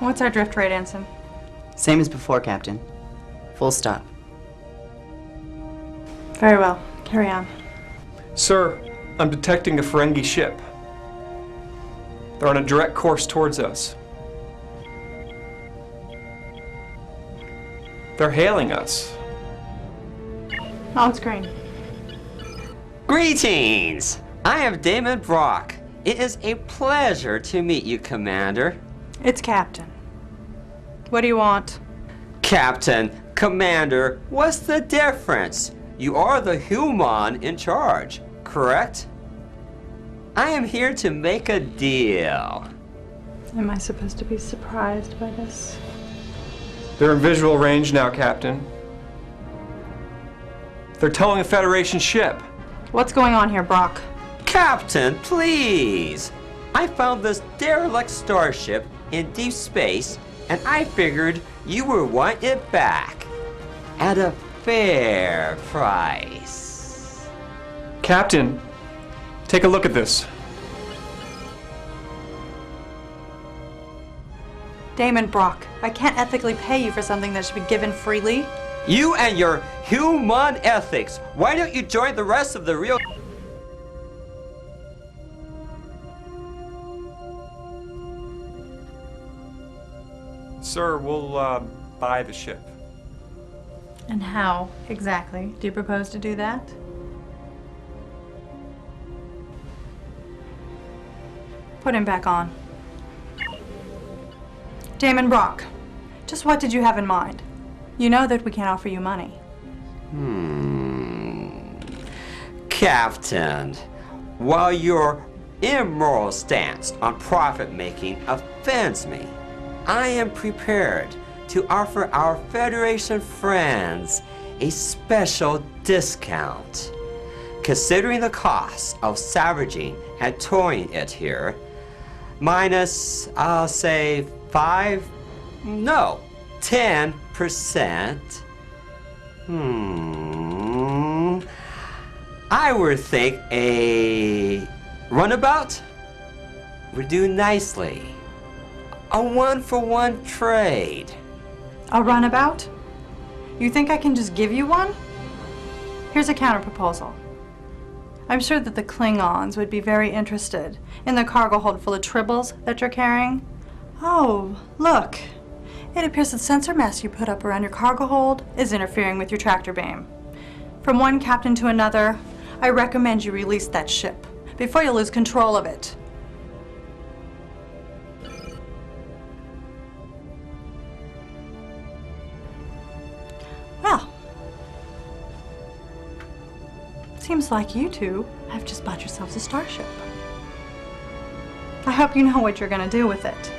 What's our drift rate, Ensign? Same as before, Captain. Full stop. Very well. Carry on. Sir, I'm detecting a Ferengi ship. They're on a direct course towards us. They're hailing us. Oh, it's green. Greetings! I am Damon Brock. It is a pleasure to meet you, Commander. It's Captain. What do you want? Captain, Commander, what's the difference? You are the human in charge, correct? I am here to make a deal. Am I supposed to be surprised by this? They're in visual range now, Captain. They're towing a Federation ship. What's going on here, Brock? Captain, please! I found this derelict starship in deep space, and I figured you would want it back at a fair price. Captain, take a look at this. Damon Brock, I can't ethically pay you for something that should be given freely. You and your human ethics, why don't you join the rest of the real... Sir, we'll buy the ship. And how, exactly, do you propose to do that? Put him back on. Damon Brock, just what did you have in mind? You know that we can't offer you money. Captain, while your immoral stance on profit-making offends me, I am prepared to offer our Federation friends a special discount. Considering the cost of salvaging and towing it here, minus, I'll say, 10%. I would think a runabout would do nicely. A one-for-one trade. A runabout? You think I can just give you one? Here's a counter-proposal. I'm sure that the Klingons would be very interested in the cargo hold full of tribbles that you're carrying. Oh, look. It appears the sensor mast you put up around your cargo hold is interfering with your tractor beam. From one captain to another, I recommend you release that ship before you lose control of it. Well, seems like you two have just bought yourselves a starship. I hope you know what you're going to do with it.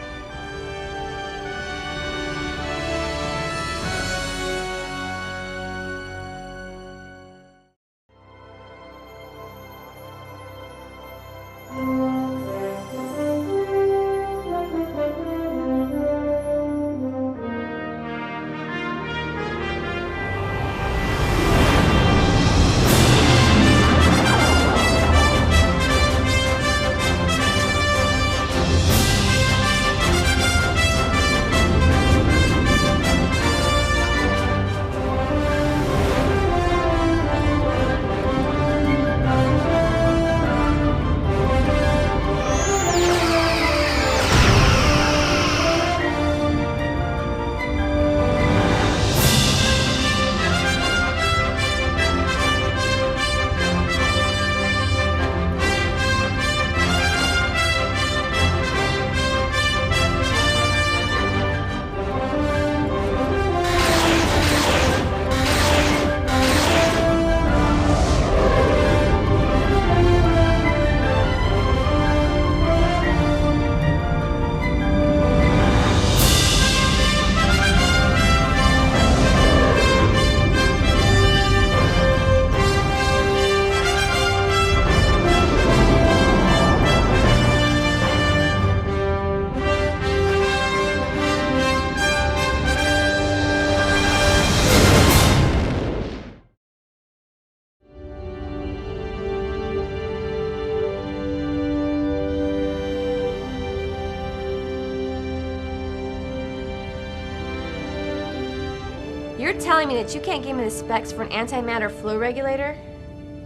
You're telling me that you can't give me the specs for an antimatter flow regulator?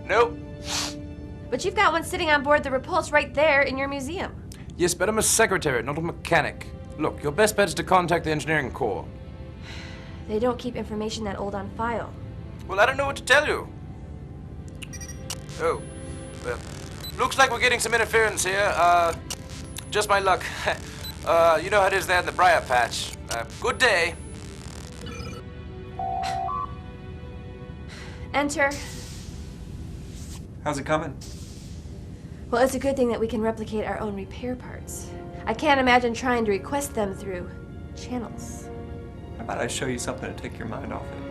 Nope. But you've got one sitting on board the Repulse right there in your museum. Yes, but I'm a secretary, not a mechanic. Look, your best bet is to contact the engineering corps. They don't keep information that old on file. Well, I don't know what to tell you. Oh, well, looks like we're getting some interference here. Just my luck. You know how it is there in the briar patch. Good day. Enter. How's it coming? Well, it's a good thing that we can replicate our own repair parts. I can't imagine trying to request them through channels. How about I show you something to take your mind off it?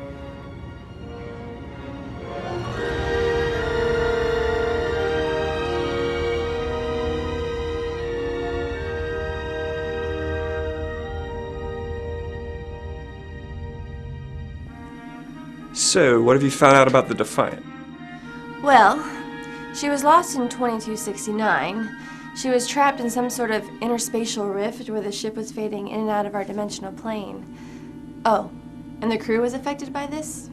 So, what have you found out about the Defiant? Well, she was lost in 2269. She was trapped in some sort of interspatial rift where the ship was fading in and out of our dimensional plane. Oh, and the crew was affected by this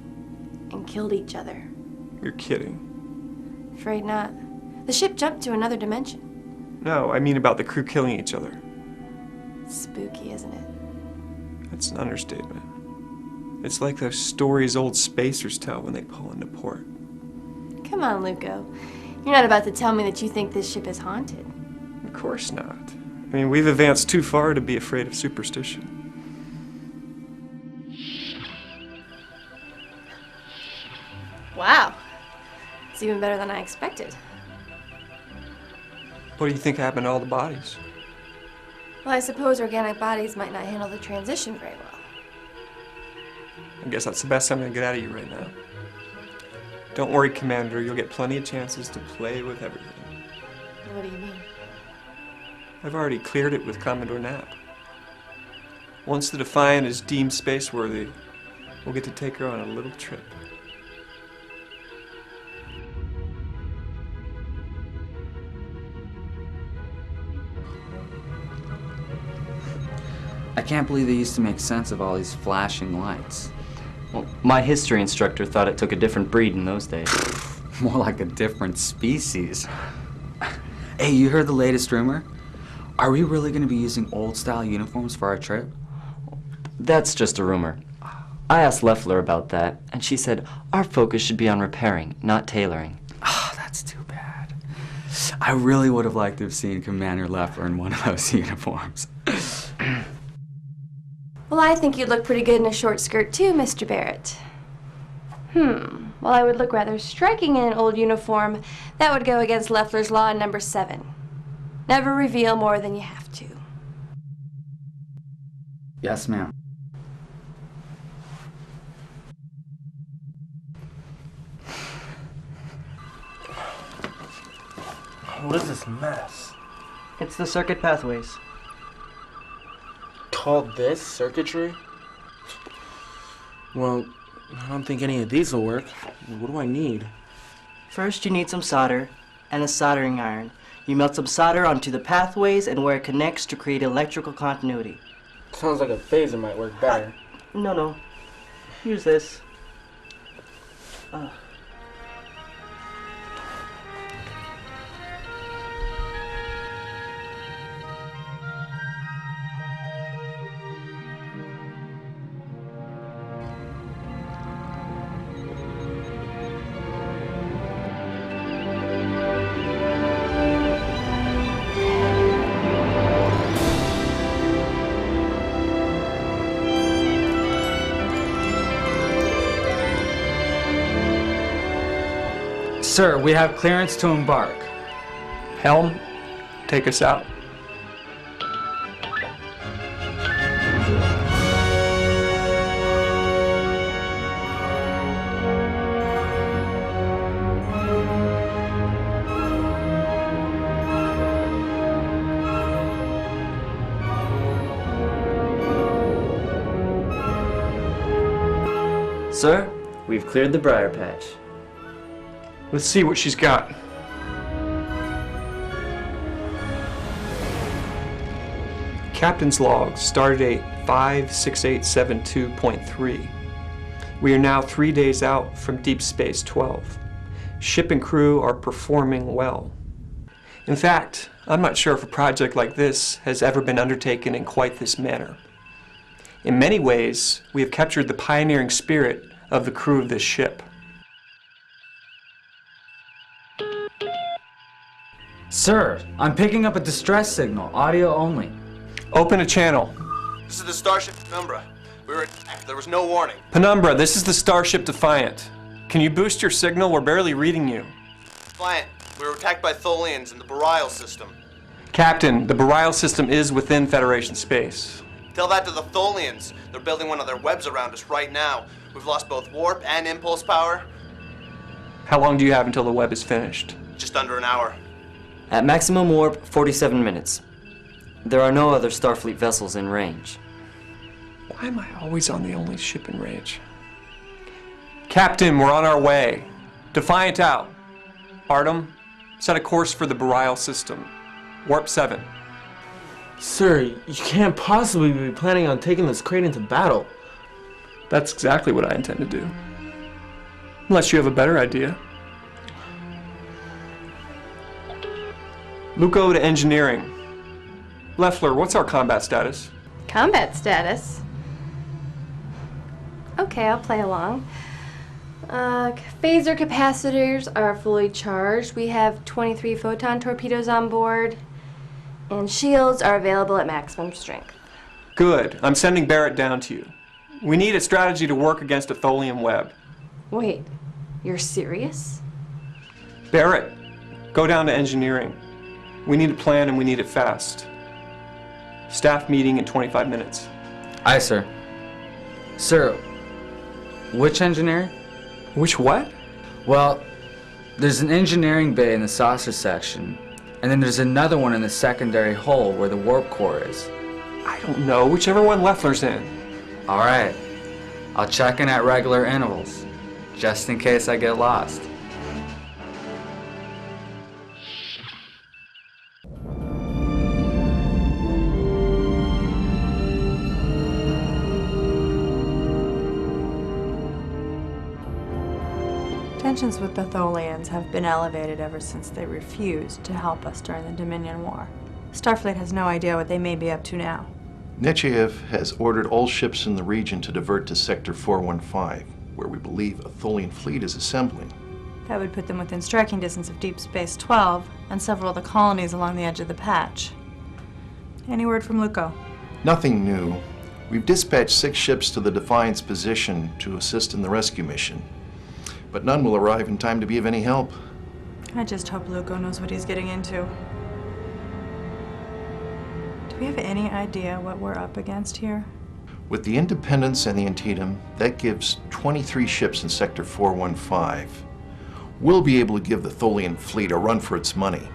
and killed each other. You're kidding. Afraid not. The ship jumped to another dimension. No, I mean about the crew killing each other. Spooky, isn't it? That's an understatement. It's like those stories old spacers tell when they pull into port. Come on, Luco. You're not about to tell me that you think this ship is haunted. Of course not. I mean, we've advanced too far to be afraid of superstition. Wow. It's even better than I expected. What do you think happened to all the bodies? Well, I suppose organic bodies might not handle the transition very well. I guess that's the best I'm gonna get out of you right now. Don't worry, Commander, you'll get plenty of chances to play with everything. What do you mean? I've already cleared it with Commodore Knapp. Once the Defiant is deemed space-worthy, we'll get to take her on a little trip. I can't believe they used to make sense of all these flashing lights. Well, my history instructor thought it took a different breed in those days. More like a different species. Hey, you heard the latest rumor? Are we really going to be using old-style uniforms for our trip? That's just a rumor. I asked Leffler about that, and she said our focus should be on repairing, not tailoring. Ah, that's too bad. I really would have liked to have seen Commander Leffler in one of those uniforms. Well, I think you'd look pretty good in a short skirt too, Mr. Barrett. Well, I would look rather striking in an old uniform. That would go against Leffler's law number 7. Never reveal more than you have to. Yes, ma'am. What is this mess? It's the circuit pathways. Called this circuitry? Well, I don't think any of these will work. What do I need? First, you need some solder and a soldering iron. You melt some solder onto the pathways and where it connects to create electrical continuity. Sounds like a phaser might work better. No. Use this. Sir, we have clearance to embark. Helm, take us out. Sir, we've cleared the briar patch. Let's see what she's got. Captain's log, stardate 56872.3. We are now 3 days out from Deep Space 12. Ship and crew are performing well. In fact, I'm not sure if a project like this has ever been undertaken in quite this manner. In many ways, we have captured the pioneering spirit of the crew of this ship. Sir, I'm picking up a distress signal, audio only. Open a channel. This is the Starship Penumbra. We were attacked. There was no warning. Penumbra, this is the Starship Defiant. Can you boost your signal? We're barely reading you. Defiant, we were attacked by Tholians in the Boreal system. Captain, the Boreal system is within Federation space. Tell that to the Tholians. They're building one of their webs around us right now. We've lost both warp and impulse power. How long do you have until the web is finished? Just under an hour. At maximum warp, 47 minutes. There are no other Starfleet vessels in range. Why am I always on the only ship in range? Captain, we're on our way. Defiant out. Artem, set a course for the Boreal system. Warp 7. Sir, you can't possibly be planning on taking this crate into battle. That's exactly what I intend to do. Unless you have a better idea. Luco to engineering. Leffler, what's our combat status? Combat status? Okay, I'll play along. Phaser capacitors are fully charged. We have 23 photon torpedoes on board. And shields are available at maximum strength. Good. I'm sending Barrett down to you. We need a strategy to work against a Tholian web. Wait, you're serious? Barrett, go down to engineering. We need a plan and we need it fast. Staff meeting in 25 minutes. Aye, sir. Sir, which engineer? Which what? Well, there's an engineering bay in the saucer section, and then there's another one in the secondary hull where the warp core is. I don't know. Whichever one Leffler's in. All right. I'll check in at regular intervals, just in case I get lost. Tensions with the Tholians have been elevated ever since they refused to help us during the Dominion War. Starfleet has no idea what they may be up to now. Nechayev has ordered all ships in the region to divert to Sector 415, where we believe a Tholian fleet is assembling. That would put them within striking distance of Deep Space 12 and several of the colonies along the edge of the patch. Any word from Luco? Nothing new. We've dispatched 6 ships to the Defiant's position to assist in the rescue mission, but none will arrive in time to be of any help. I just hope Luco knows what he's getting into. Do we have any idea what we're up against here? With the Independence and the Antietam, that gives 23 ships in Sector 415. We'll be able to give the Tholian fleet a run for its money.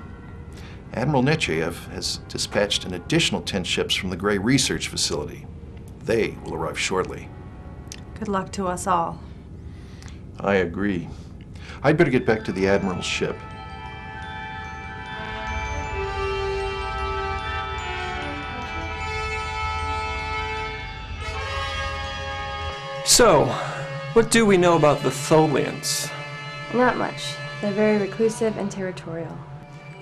Admiral Nechayev has dispatched an additional 10 ships from the Gray Research Facility. They will arrive shortly. Good luck to us all. I agree. I'd better get back to the Admiral's ship. So, what do we know about the Tholians? Not much. They're very reclusive and territorial.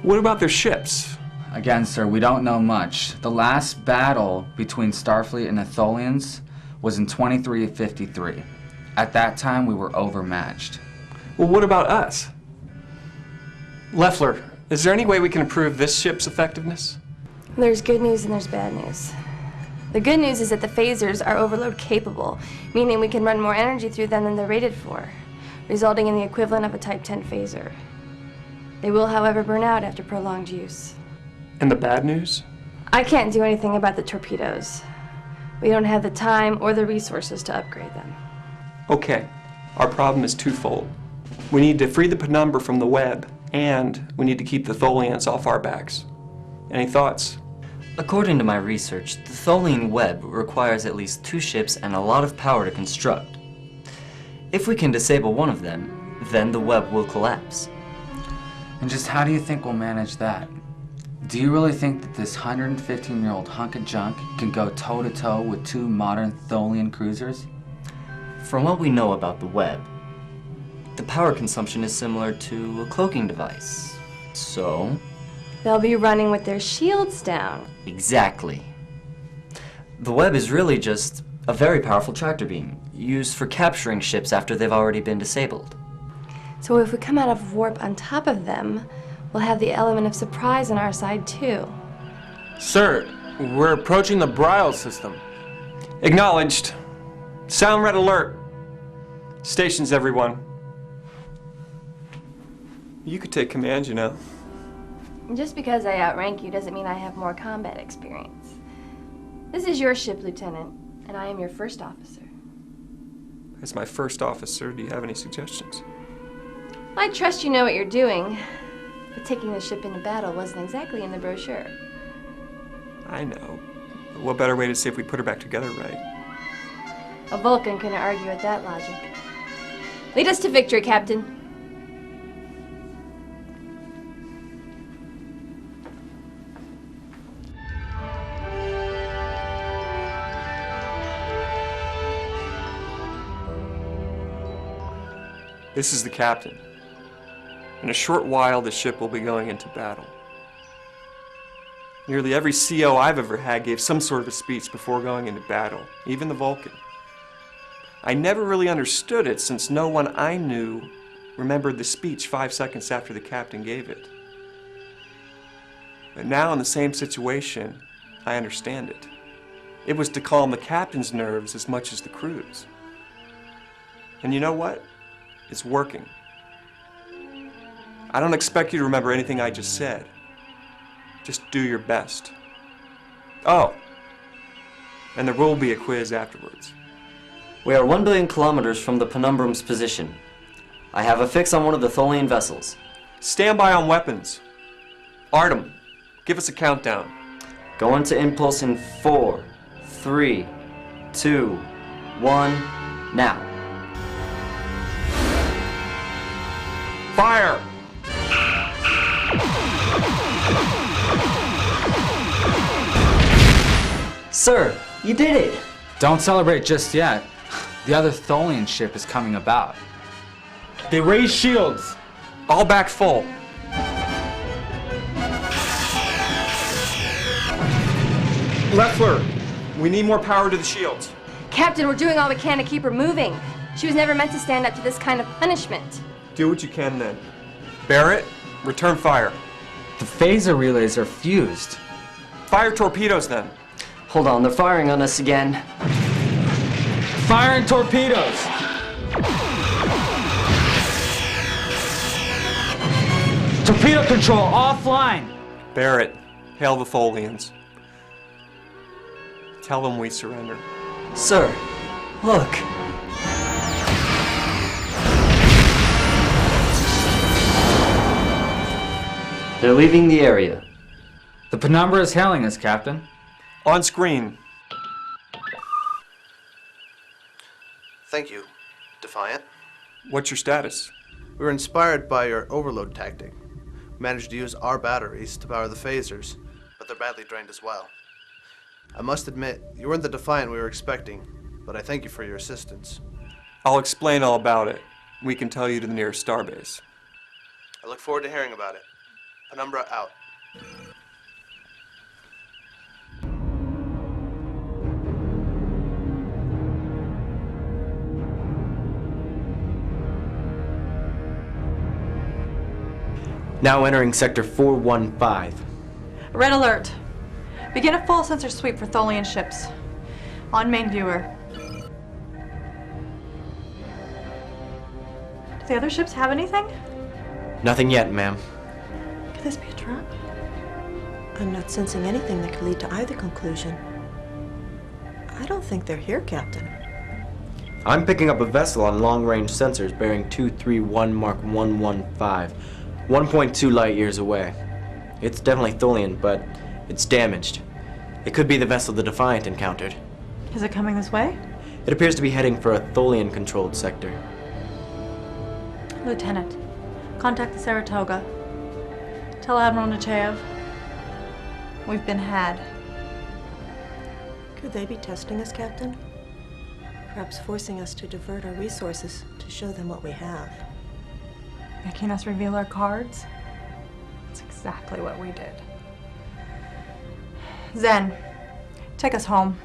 What about their ships? Again, sir, we don't know much. The last battle between Starfleet and the Tholians was in 2353. At that time, we were overmatched. Well, what about us? Leffler, is there any way we can improve this ship's effectiveness? There's good news and there's bad news. The good news is that the phasers are overload capable, meaning we can run more energy through them than they're rated for, resulting in the equivalent of a Type 10 phaser. They will, however, burn out after prolonged use. And the bad news? I can't do anything about the torpedoes. We don't have the time or the resources to upgrade them. Okay, our problem is twofold. We need to free the Penumbra from the web, and we need to keep the Tholians off our backs. Any thoughts? According to my research, the Tholian web requires at least 2 ships and a lot of power to construct. If we can disable one of them, then the web will collapse. And just how do you think we'll manage that? Do you really think that this 115-year-old hunk of junk can go toe-to-toe with 2 modern Tholian cruisers? From what we know about the web, the power consumption is similar to a cloaking device. So? They'll be running with their shields down. Exactly. The web is really just a very powerful tractor beam, used for capturing ships after they've already been disabled. So if we come out of warp on top of them, we'll have the element of surprise on our side too. Sir, we're approaching the Brile system. Acknowledged. Sound red alert. Stations, everyone. You could take command, you know. Just because I outrank you doesn't mean I have more combat experience. This is your ship, Lieutenant, and I am your first officer. As my first officer, do you have any suggestions? I trust you know what you're doing, but taking the ship into battle wasn't exactly in the brochure. I know. But what better way to see if we put her back together right? A Vulcan couldn't argue with that logic. Lead us to victory, Captain. This is the captain. In a short while, the ship will be going into battle. Nearly every CO I've ever had gave some sort of a speech before going into battle, even the Vulcan. I never really understood it since no one I knew remembered the speech 5 seconds after the captain gave it. But now in the same situation, I understand it. It was to calm the captain's nerves as much as the crew's. And you know what? It's working. I don't expect you to remember anything I just said. Just do your best. Oh, and there will be a quiz afterwards. We are 1 billion kilometers from the Penumbrum's position. I have a fix on one of the Tholian vessels. Stand by on weapons. Artem, give us a countdown. Go into impulse in 4, 3, 2, 1, now. Fire! Sir, you did it! Don't celebrate just yet. The other Tholian ship is coming about. They raised shields. All back full. Leffler, we need more power to the shields. Captain, we're doing all we can to keep her moving. She was never meant to stand up to this kind of punishment. Do what you can then. Barrett, return fire. The phaser relays are fused. Fire torpedoes then. Hold on, they're firing on us again. Firing torpedoes. Torpedo control offline. Barrett, hail the Tholians. Tell them we surrender. Sir, look. They're leaving the area. The Penumbra is hailing us, Captain. On screen. Thank you, Defiant. What's your status? We were inspired by your overload tactic. We managed to use our batteries to power the phasers, but they're badly drained as well. I must admit, you weren't the Defiant we were expecting, but I thank you for your assistance. I'll explain all about it. We can tell you to the nearest starbase. I look forward to hearing about it. Penumbra out. Now entering Sector 415. Red alert. Begin a full sensor sweep for Tholian ships. On main viewer. Do the other ships have anything? Nothing yet, ma'am. Could this be a trap? I'm not sensing anything that could lead to either conclusion. I don't think they're here, Captain. I'm picking up a vessel on long-range sensors bearing 231 Mark 115, 1.2 light years away. It's definitely Tholian, but it's damaged. It could be the vessel the Defiant encountered. Is it coming this way? It appears to be heading for a Tholian-controlled sector. Lieutenant, contact the Saratoga. Tell Admiral Nechayev we've been had. Could they be testing us, Captain? Perhaps forcing us to divert our resources to show them what we have. Making us reveal our cards? That's exactly what we did. Zen, take us home.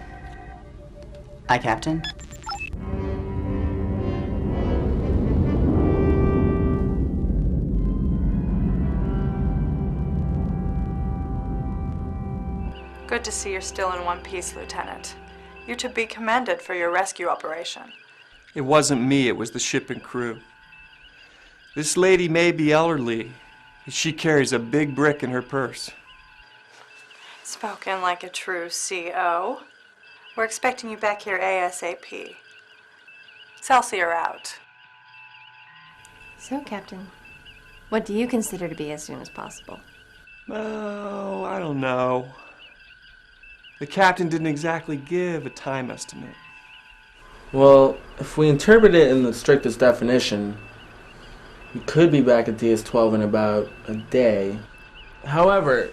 Aye, Captain. Good to see you're still in one piece, Lieutenant. You're to be commended for your rescue operation. It wasn't me, it was the ship and crew. This lady may be elderly, but she carries a big brick in her purse. Spoken like a true CO. We're expecting you back here ASAP. Excelsior out. So, Captain, what do you consider to be as soon as possible? Oh, I don't know. The captain didn't exactly give a time estimate. Well, if we interpret it in the strictest definition, we could be back at DS-12 in about a day. However,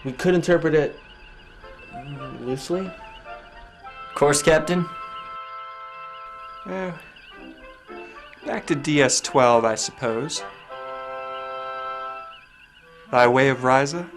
we could interpret it loosely. Course, Captain? Back to DS-12, I suppose. By way of Ryza?